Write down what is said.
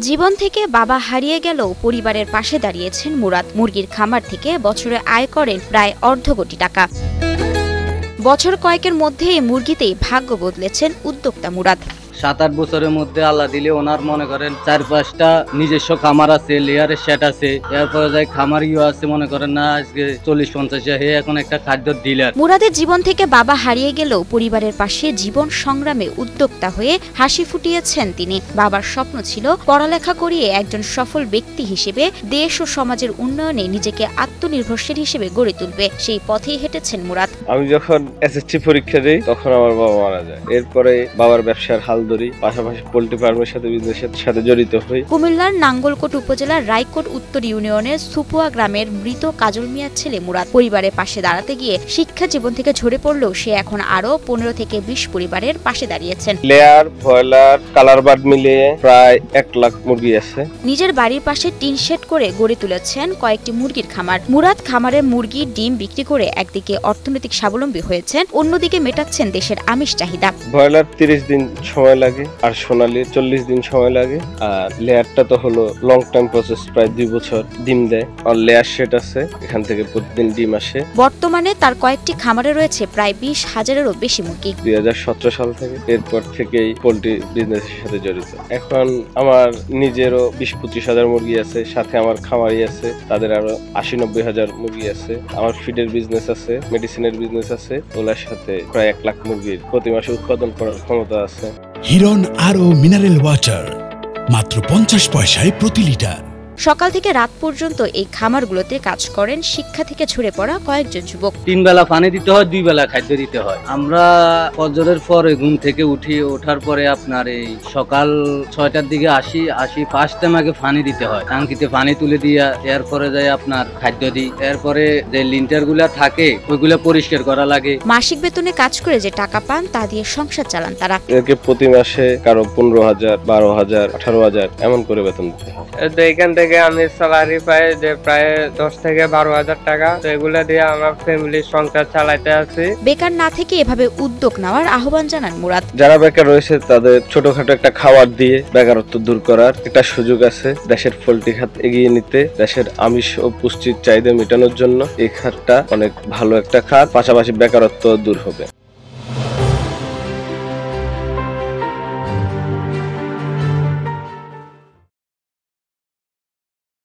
জীবন থেকে বাবা হারিয়ে গেলেও পরিবারের পাশে দাঁড়িয়েছেন মুরাদ। মুরগির খামার থেকে বছরে আয় করেন প্রায় অর্ধ কোটি টাকা। বছর কয়েকের মধ্যে এই মুরগিতেই ভাগ্য বদলেছেন উদ্যোক্তা মুরাদ। 7-8 বছরের মধ্যে আল্লাহ দিলে ওনার মনে করেন 4-5টা নিজস্ব খামার আছে, লেয়ারের সেট আছে, এরপরে যাই খামারিও আছে, মনে করেন না আজকে 40-50 হে এখন একটা খাদ্য ডিলার। মুরাদের জীবন থেকে বাবা হারিয়ে গেলেও পরিবারের পাশে জীবন সংগ্রামে উদ্যোক্তা হয়ে হাসি ফুটিয়েছেন তিনি। বাবার স্বপ্ন ছিল পড়ালেখা করিয়ে একজন সফল ব্যক্তি হিসেবে দেশ ও সমাজের উন্নয়নে নিজেকে আত্মনির্ভরশীল হিসেবে গড়ে তুলবে, সেই পথেই হেঁটেছেন মুরাদ। আমি যখন এসএসসি পরীক্ষা দিই তখন আমার বাবা মারা যায়। এরপরে বাবার ব্যবসার হাল ধরি, পাশাপাশি পোল্ট্রি ফার্মের সাথে বিজনেসের সাথে জড়িত হই। কুমিল্লার নাঙ্গলকোট উপজেলার রায়কোট উত্তর ইউনিয়নের সুপুয়া গ্রামের মৃত কাজল মিয়ার ছেলে মুরাদ পরিবারের পাশে দাঁড়াতে গিয়ে শিক্ষা জীবন থেকে ঝরে পড়লেও সে এখন আরো 15 থেকে 20 পরিবারের পাশে দাঁড়িয়েছেন। লেয়ার, ব্রয়লার, কালার বার্ড মিলিয়ে প্রায় 1 লাখ মুরগি আছে। নিজের বাড়ির পাশে টিন শেড করে গড়ে তুলেছেন কয়েকটি মুরগির খামার। মুরাদ খামারের মুরগি ডিম বিক্রি করে একদিকে অর্থনৈতিক স্বাবলম্বী হয়েছেন, অন্যদিকে মেটাচ্ছেন দেশের আমিষ চাহিদা। ব্রয়লার 30 দিন সময় লাগে আর সোনালী 40 দিন সময় লাগে। আর লেয়ারটা তো হলো লং টাইম প্রসেস, প্রায় 2 বছর ডিম দেয়। আর লেয়ার শেড আছে, এখান থেকে প্রতিদিন ডিম আসে। বর্তমানে তার কয়েকটি খামারে রয়েছে প্রায় 20,000-এরও বেশি মুরগি। 2017 সাল থেকে এরপর থেকেই পোল্ট্রি বিজনেসের সাথে জড়িত। এখন আমার নিজেরও 20-25 হাজার মুরগি আছে, সাথে আমার খামারি আছে, তাদের আরো 80-90 হাজার মুরগি আছে। আমার ফিডের বিজনেস আছে, মেডিসিনের বিজনেস আছে, ওগুলোর সাথে প্রায় 1 লাখ মুরগির প্রতি মাসে উৎপাদন করার ক্ষমতা আছে। হিরন আরও মিনারেল ওয়াটার মাত্র 50 পয়সায় প্রতি লিটার। সকাল থেকে রাত পর্যন্ত এই খামারগুলোতে কাজ করেন শিক্ষা থেকে ঝরে পড়া কয়েকজন যুবক। 3 বেলা পানি দিতে হয়, 2 বেলা খাদ্য দিতে হয়। আমরা ফজরের পরে ঘুম থেকে ওঠার পরে আপনার এই সকাল 6টার দিকে আসি ফার্স্ট টাইম আগে পানি দিতে হয়, টাঙ্কিতে পানি তুলে দিয়া এরপরে যাই আপনার খাদ্য দিই। এরপরে যে লিন্টার গুলা থাকে ওইগুলা পরিষ্কার করা লাগে। মাসিক বেতনে কাজ করে যে টাকা পান তা দিয়ে সংসার চালান তারা। একে প্রতি মাসে কারো 15,000, 12,000, 18,000 এমন করে বেতন দিতে হয়। এখান থেকে আমি স্যালারি পাই যে প্রায় 10 থেকে 12,000 টাকা। তো এগুলা দিয়ে আমার ফ্যামিলির সংসার চালাতে আছি। বেকার না থেকে এভাবে উদ্যোগ নেওয়ার আহ্বান জানান মুরাদ। যারা বেকার রয়েছে তাদের ছোটখাটো একটা খাবার দিয়ে বেকারত্ব দূর করার একটা সুযোগ আছে। দেশের পোল্ট্রি খাত এগিয়ে নিতে, দেশের আমিষ ও পুষ্টির চাহিদা মেটানোর জন্য এই খাতটা অনেক ভালো একটা খাত, পাশাপাশি বেকারত্ব দূর হবে।